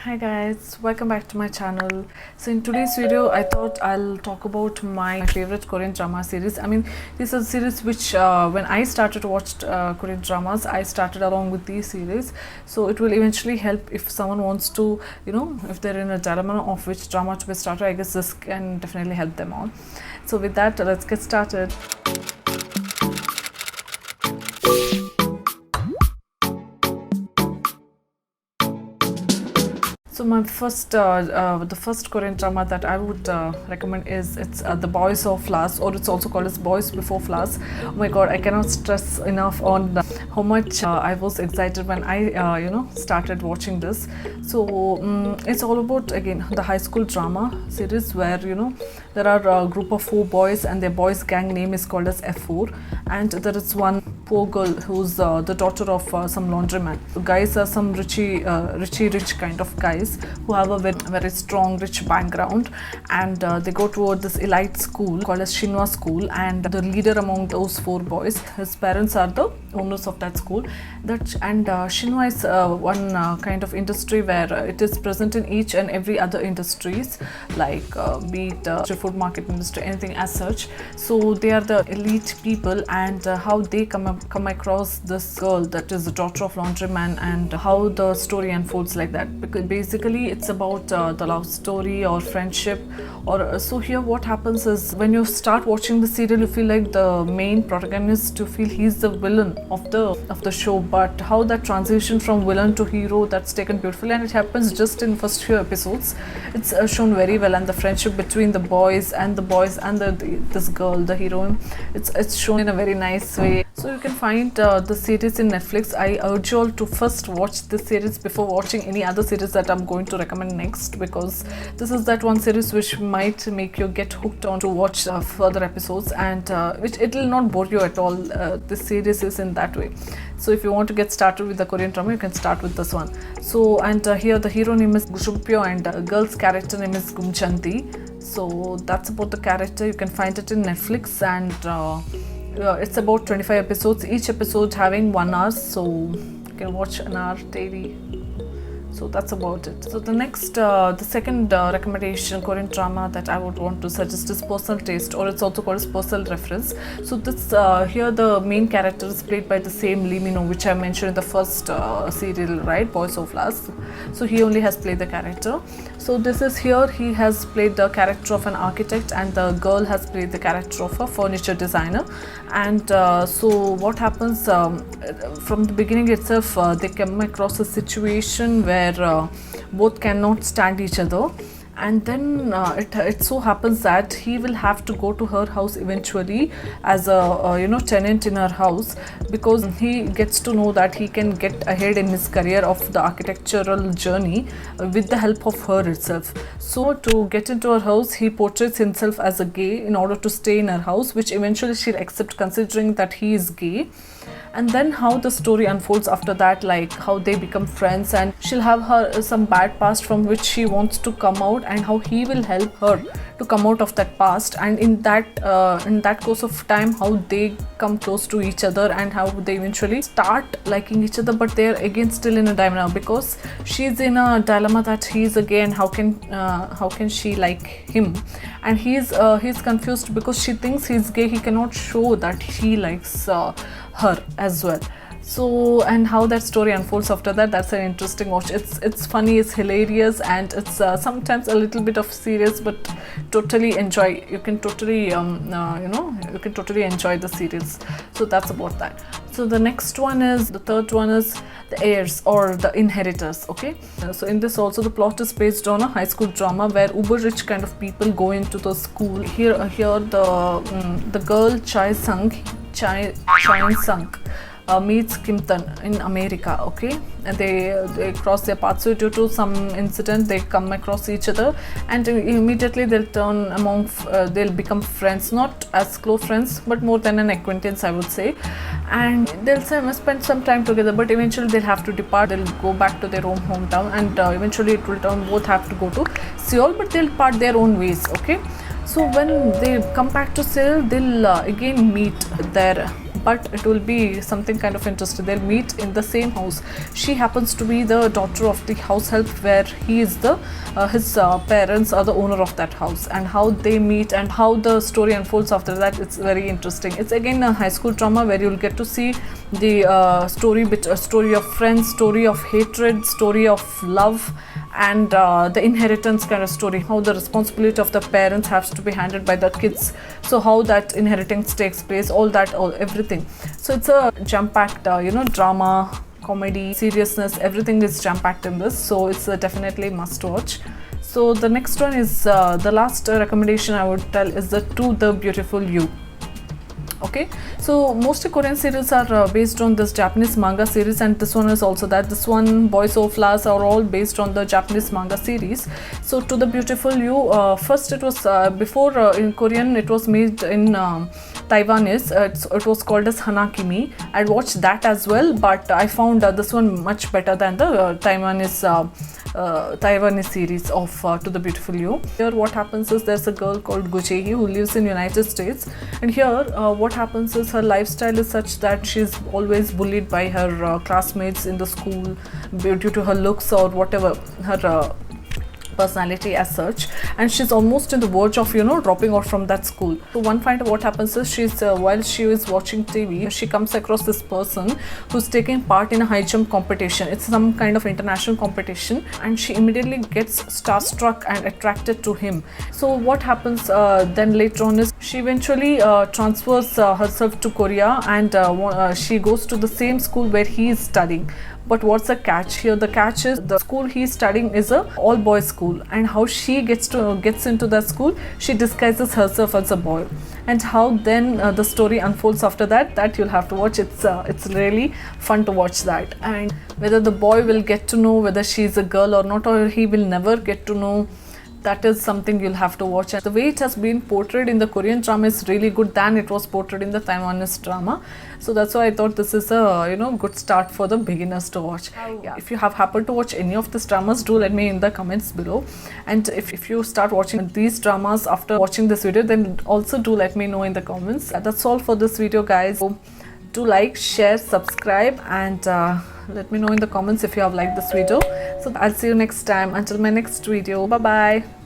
Hi guys, welcome back to my channel. So in today's video I thought I'll talk about my favorite Korean drama series. This is a series which when I started to watch Korean dramas, I started along with these series. So it will eventually help if someone wants to, if they're in a dilemma of which drama to be started. I guess this can definitely help them on. So with that, let's get started. So my the first Korean drama that I would recommend is it's The Boys of Flowers, or it's also called as Boys Before Flowers. Oh my God, I cannot stress enough on how much I was excited when I started watching this. So it's all about, again, the high school drama series where there are a group of 4 boys and their boys gang name is called as F4, and there is one poor girl who's the daughter of some laundryman. The guys are some rich kind of guys who have a very strong rich background, and they go toward this elite school called as Shinhwa School, and the leader among those 4 boys, his parents are the owners of that school. Shinhwa is one kind of industry where it is present in each and every other industries, like be it food market industry, anything as such. So they are the elite people, and how they come across this girl that is the daughter of laundryman, and how the story unfolds like that. Because basically it's about the love story or friendship, or so here what happens is when you start watching the serial, you feel like the main protagonist, you feel he's the villain of the show, but how that transition from villain to hero, that's taken beautifully, and it happens just in first few episodes. It's shown very well, and the friendship between the boys and this girl, the heroine, it's shown in a very nice way. So you can find the series in Netflix. I urge you all to first watch this series before watching any other series that I'm going to recommend next, because this is that one series which might make you get hooked on to watch further episodes, and which it will not bore you at all. This series is in that way. So if you want to get started with the Korean drama, you can start with this one. So here the hero name is Gujumpyo, and girl's character name is Gumchanti. So that's about the character. You can find it in Netflix, and it's about 25 episodes, each episode having 1 hour, so you can watch an hour daily. So that's about it. So the second recommendation Korean drama that I would want to suggest is Personal Taste, or it's also called as Personal Reference. So this here the main character is played by the same Lee Min-ho, which I mentioned in the first serial, right, Boys of Flowers. So he only has played the character. So this is here he has played the character of an architect, and the girl has played the character of a furniture designer. And so what happens from the beginning itself, they come across a situation where both cannot stand each other, and then it so happens that he will have to go to her house eventually as a tenant in her house, because he gets to know that he can get ahead in his career of the architectural journey with the help of her itself. So to get into her house, he portrays himself as a gay in order to stay in her house, which eventually she'll accept considering that he is gay. And then how the story unfolds after that, like how they become friends, and she'll have her some bad past from which she wants to come out, and how he will help her to come out of that past, and in that course of time, how they come close to each other, and how they eventually start liking each other. But they're again still in a dilemma, because she's in a dilemma that he's a gay, and how can she like him, and he's confused because she thinks he's gay. He cannot show that he likes her as well. So, and how that story unfolds after that, that's an interesting watch. It's funny, it's hilarious, and it's sometimes a little bit of serious, but totally enjoy. You can totally enjoy the series. So that's about that. So the third one is The Heirs, or The Inheritors. Okay, so in this also the plot is based on a high school drama where uber rich kind of people go into the school. Here the girl Chai Sung meets Kim Tan in America. Okay, and they cross their paths. So due to some incident, they come across each other, and immediately they'll become friends, not as close friends, but more than an acquaintance, I would say. And they'll spend some time together, but eventually they'll have to depart. They'll go back to their own hometown, and eventually it will turn both have to go to Seoul, but they'll part their own ways. Okay, so when they come back to Seoul, they'll again meet their but it will be something kind of interesting. They'll meet in the same house. She happens to be the daughter of the house help, where he is the his parents are the owner of that house, and how they meet and how the story unfolds after that, it's very interesting. It's again a high school drama where you'll get to see the story of friends, story of hatred, story of love, and the inheritance kind of story, how the responsibility of the parents has to be handled by the kids, so how that inheritance takes place, all that, everything. So it's a jam-packed drama, comedy, seriousness, everything is jam-packed in this, so it's definitely must watch. So the next one is the last recommendation I would tell is the To the Beautiful You. Okay, so most Korean series are based on this Japanese manga series, and this one is also that. This one, Boys of Flowers, are all based on the Japanese manga series. So To the Beautiful You, first it was before in Korean it was made in Taiwanese. It was called as Hanakimi. I watched that as well, but I found this one much better than the Taiwanese series of To the Beautiful You. Here what happens is there's a girl called Go Jae-hee who lives in United States, and here what happens is her lifestyle is such that she's always bullied by her classmates in the school due to her looks or whatever, her personality as such, and she's almost in the verge of dropping out from that school. So one find what happens is she's while she is watching TV, she comes across this person who's taking part in a high jump competition. It's some kind of international competition, and she immediately gets starstruck and attracted to him. So what happens then later on is she eventually transfers herself to Korea, and she goes to the same school where he is studying. But what's the catch here? The catch is the school he's studying is a all boys school, and how she gets into that school, she disguises herself as a boy, and how then the story unfolds after that you'll have to watch. It's really fun to watch that, and whether the boy will get to know whether she's a girl or not, or he will never get to know, that is something you'll have to watch. And the way it has been portrayed in the Korean drama is really good than it was portrayed in the Taiwanese drama. So that's why I thought this is a good start for the beginners to watch. Yeah. If you have happened to watch any of these dramas, do let me in the comments below. And if you start watching these dramas after watching this video, then also do let me know in the comments. That's all for this video, guys. So do like, share, subscribe, and let me know in the comments if you have liked this video. So I'll see you next time. Until my next video, bye bye.